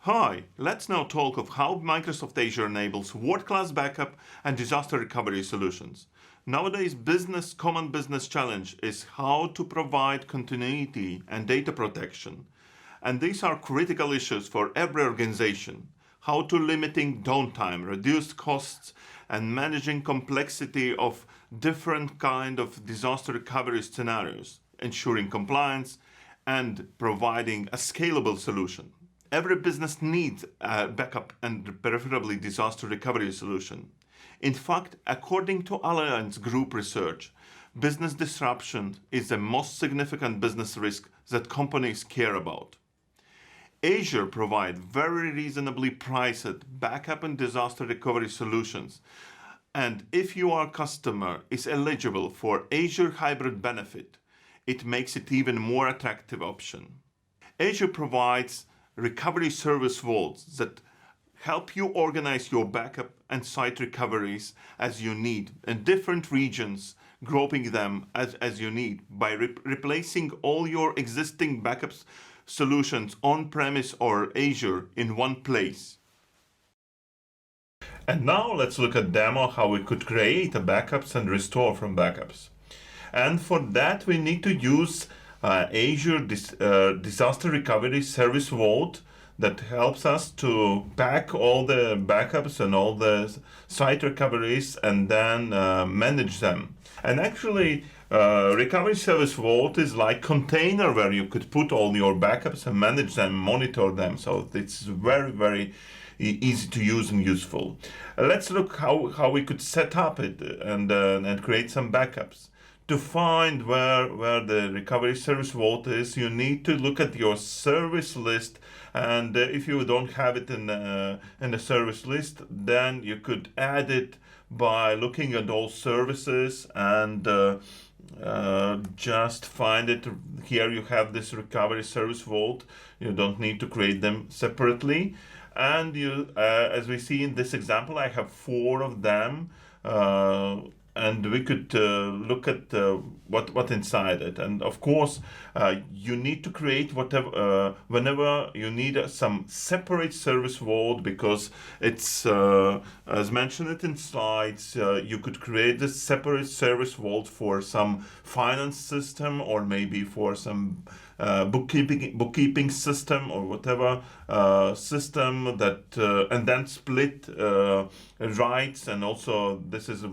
Hi, let's now talk of how Microsoft Azure enables world-class backup and disaster recovery solutions. Nowadays, common business challenge is how to provide continuity and data protection. And these are critical issues for every organization. How to limiting downtime, reduce costs, and managing complexity of different kind of disaster recovery scenarios, ensuring compliance and providing a scalable solution. Every business needs a backup and preferably disaster recovery solution. In fact, according to Allianz Group research, business disruption is the most significant business risk that companies care about. Azure provides very reasonably priced backup and disaster recovery solutions. And if your customer is eligible for Azure Hybrid Benefit, it makes it even more attractive option. Azure provides recovery service vaults that help you organize your backup and site recoveries as you need in different regions, grouping them as you need by replacing all your existing backups solutions on-premise or Azure in one place. And now let's look at demo how we could create a backups and restore from backups. And for that we need to use Azure Disaster Recovery Service Vault that helps us to back all the backups and all the site recoveries and then manage them. And actually, Recovery Service Vault is like container where you could put all your backups and manage them, monitor them. So it's very, very easy to use and useful. Let's look how we could set up it and create some backups. To find where the Recovery Service Vault is, you need to look at your service list, and if you don't have it in the service list, then you could add it by looking at all services and just find it. Here you have this Recovery Service Vault. You don't need to create them separately. And you, as we see in this example, I have 4 of them. And we could look at what inside it. And of course, you need to create whatever whenever you need some separate service vault, because it's as mentioned it in slides. You could create this separate service vault for some finance system, or maybe for some bookkeeping system, or whatever system that and then split rights. And also this is a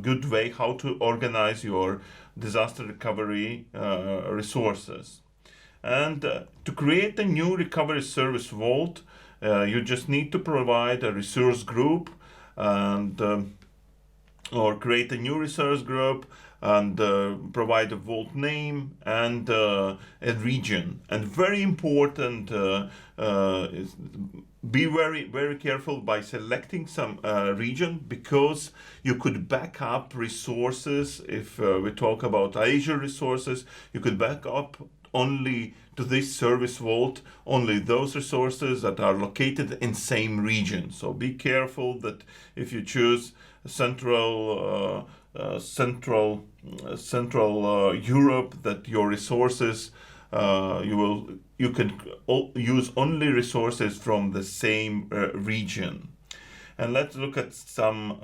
good way how to organize your disaster recovery resources. And to create a new recovery service vault, you just need to provide a resource group and or create a new resource group and provide a vault name and a region. And very important is be very careful by selecting some region, because you could back up resources. If we talk about Azure resources, you could back up only to this service vault only those resources that are located in same region. So be careful that if you choose Central Europe, that your resources you can use only resources from the same region. And let's look at some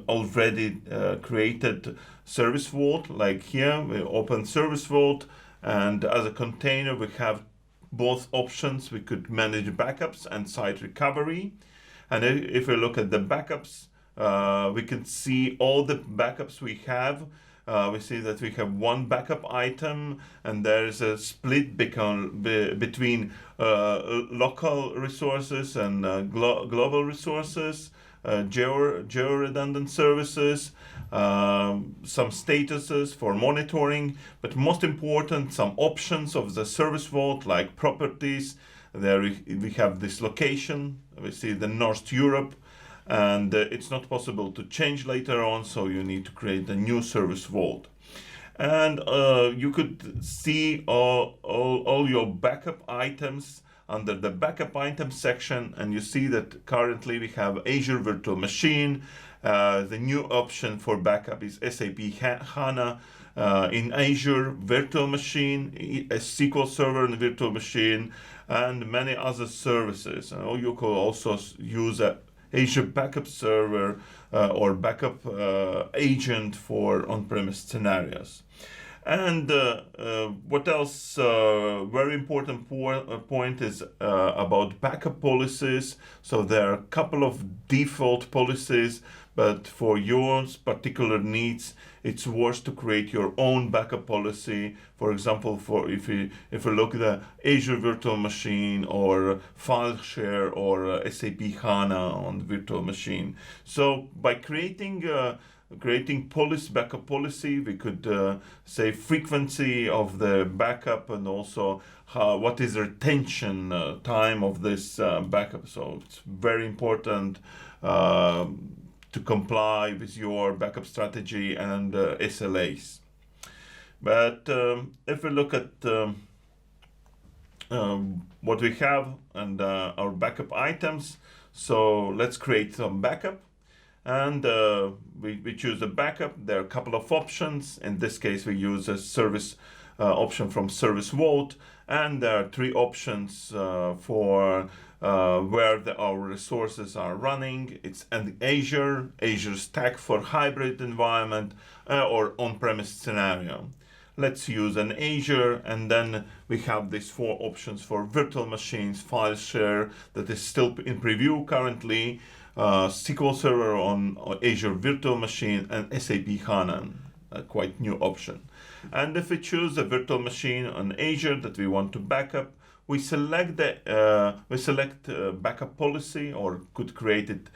already created service vault. Like here, we open service vault, and as a container we have both options. We could manage backups and site recovery. And if we look at the backups, we can see all the backups we have. We see that we have one backup item, and there is a split between local resources and global resources, geo-redundant services, some statuses for monitoring, but most important, some options of the service vault like properties. There we have this location. We see the North Europe, and it's not possible to change later on, so you need to create a new service vault. And you could see all your backup items under the backup item section, and you see that currently we have Azure Virtual Machine. The new option for backup is SAP HANA in Azure Virtual Machine, a SQL Server in the Virtual Machine, and many other services. And you could also use a Azure Backup Server or backup agent for on-premise scenarios. And what else? Very important point is about backup policies. So there are a couple of default policies, but for your particular needs, it's worth to create your own backup policy. For example, for if you look at the Azure virtual machine or file share or SAP HANA on the virtual machine. So by creating backup policy, we could say frequency of the backup and also what is retention time of this backup. So it's very important to comply with your backup strategy and SLAs. But if we look at what we have and our backup items, so let's create some backup. And we choose a backup. There are a couple of options. In this case, we use a service option from Service Vault. And there are 3 options for where our resources are running. It's an Azure Stack for hybrid environment, or on-premise scenario. Let's use an Azure, and then we have these 4 options for virtual machines, file share that is still in preview currently, SQL Server on Azure Virtual Machine, and SAP HANA, a quite new option. And if we choose a virtual machine on Azure that we want to backup, we select backup policy, or could create it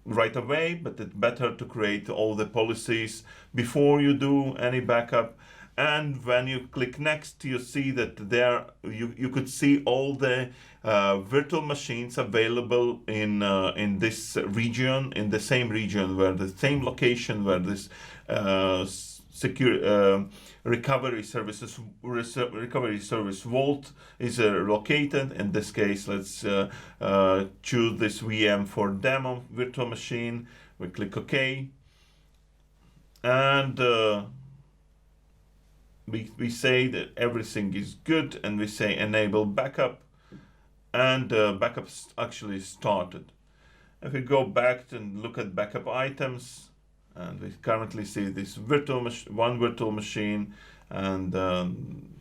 right away, but it's better to create all the policies before you do any backup. And when you click next, you see that there you could see all the virtual machines available in this region, in the same region, where the same location where this recovery service vault is located. In this case, let's choose this VM for demo virtual machine. We click OK, and we say that everything is good, and we say enable backup, and backup actually started. If we go back and look at backup items, and we currently see this one virtual machine, and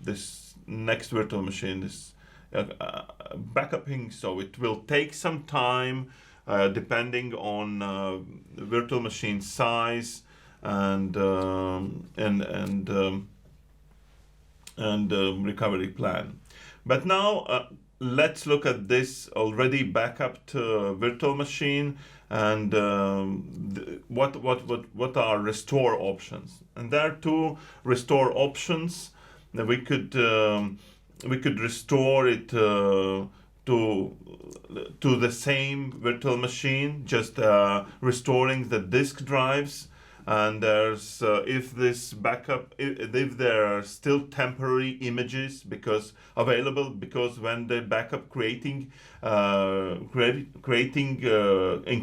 this next virtual machine is backupping. So it will take some time depending on the virtual machine size and recovery plan. But now let's look at this already backupped virtual machine, and what are restore options. And there are 2 restore options. That we could restore it to the same virtual machine, just restoring the disk drives. And there's if there are still temporary images available, because when the backup creating and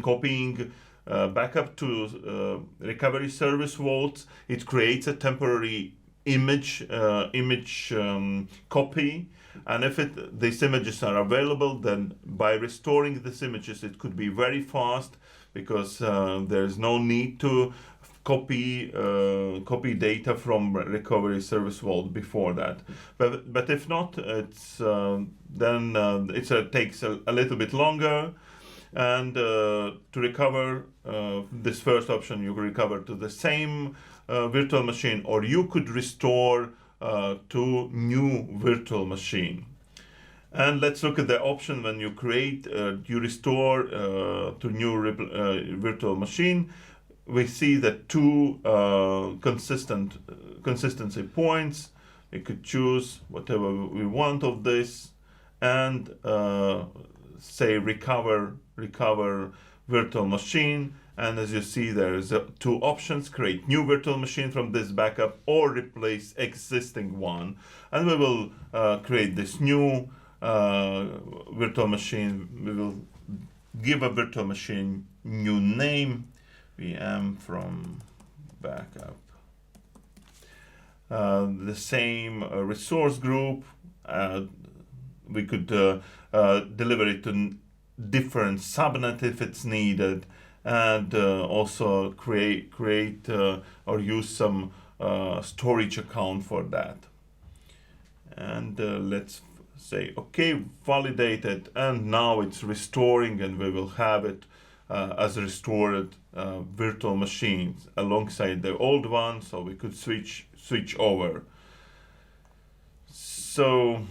copying backup to recovery service vaults, it creates a temporary image copy. And if these images are available, then by restoring these images, it could be very fast, because there's no need to copy data from recovery service vault before that. But if not, it's then it takes a little bit longer. And to recover this first option, you recover to the same virtual machine, or you could restore to new virtual machine. And let's look at the option when you you restore to new virtual machine. We see the 2 consistency points. We could choose whatever we want of this, and say recover virtual machine. And as you see, there's 2 options: create new virtual machine from this backup, or replace existing one. And we will create this new virtual machine. We will give a virtual machine new name, VM from backup. The same resource group, deliver it to different subnet if it's needed, and also create or use some storage account for that. And let's say okay, validated, and now it's restoring, and we will have it as restored virtual machines alongside the old one, so we could switch over. So,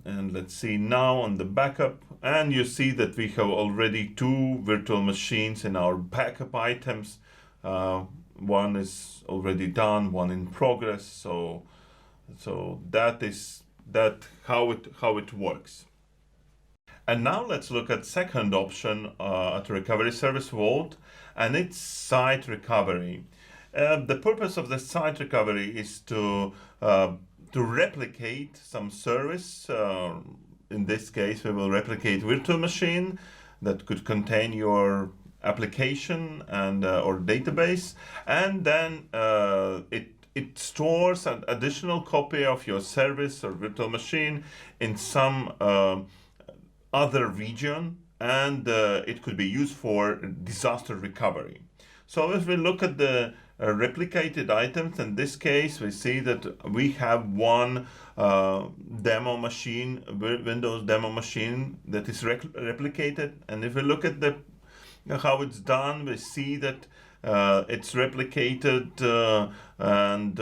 and let's see now on the backup, and you see that we have already 2 virtual machines in our backup items. One is already done, one in progress. So that is how it works. And now let's look at second option at Recovery Service Vault, and it's site recovery. The purpose of the site recovery is to replicate some service. In this case, we will replicate virtual machine that could contain your application and or database, and then it stores an additional copy of your service or virtual machine in some other region, and it could be used for disaster recovery. So if we look at the replicated items, in this case we see that we have one demo machine, Windows demo machine, that is replicated. And if we look at how it's done, we see that it's replicated and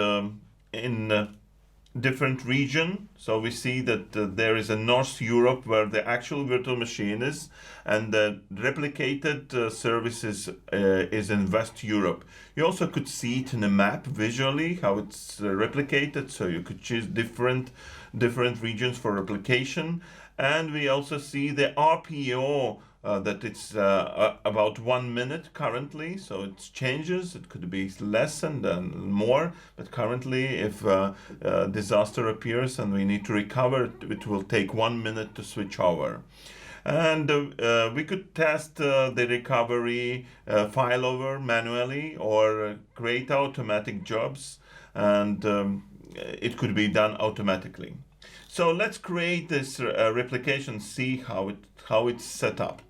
in different region. So we see that there is a North Europe where the actual virtual machine is, and the replicated services is in West Europe. You also could see it in a map visually how it's replicated, so you could choose different regions for replication. And we also see the RPO that it's about 1 minute currently, so it changes. It could be less and then more, but currently if disaster appears and we need to recover, it will take 1 minute to switch over. And we could test the recovery failover manually or create automatic jobs, and it could be done automatically. So let's create this replication, see how it's set up.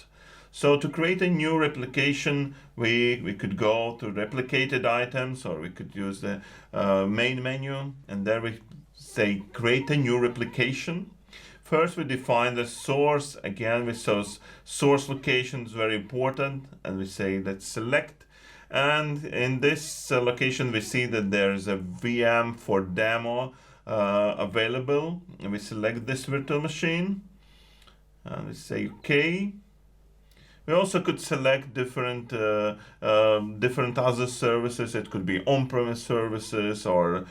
So to create a new replication, we could go to replicated items, or we could use the main menu, and there we say create a new replication. First we define the source. Again, we saw source location is very important, and we say let's select. And in this location we see that there is a VM for demo available, and we select this virtual machine and we say okay. We also could select different other services. It could be on-premise services or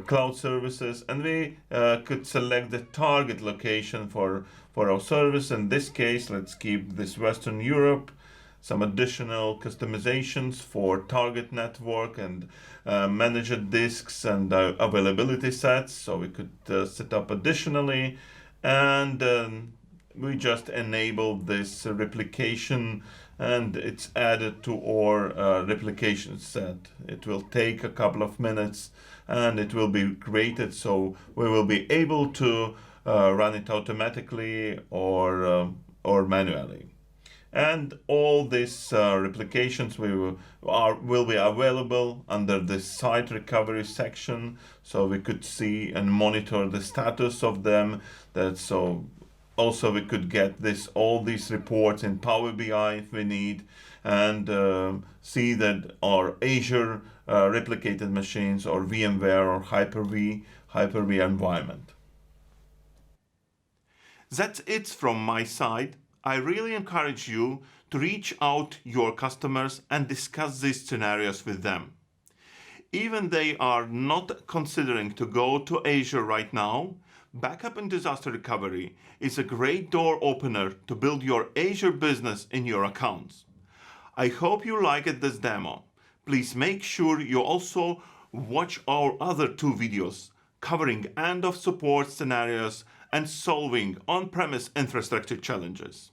cloud services, and we could select the target location for our service. In this case, let's keep this Western Europe. Some additional customizations for target network and managed disks and availability sets, so we could set up additionally, and we just enable this replication, and it's added to our replication set. It will take a couple of minutes and it will be created, so we will be able to run it automatically or manually. And all these replications will be available under the site recovery section, so we could see and monitor the status of them. Also we could get all these reports in Power BI if we need, and see that our Azure replicated machines or VMware or Hyper-V environment. That's it from my side. I really encourage you to reach out your customers and discuss these scenarios with them. Even they are not considering to go to Azure right now, backup and disaster recovery is a great door opener to build your Azure business in your accounts. I hope you liked this demo. Please make sure you also watch our other 2 videos covering end of support scenarios and solving on-premise infrastructure challenges.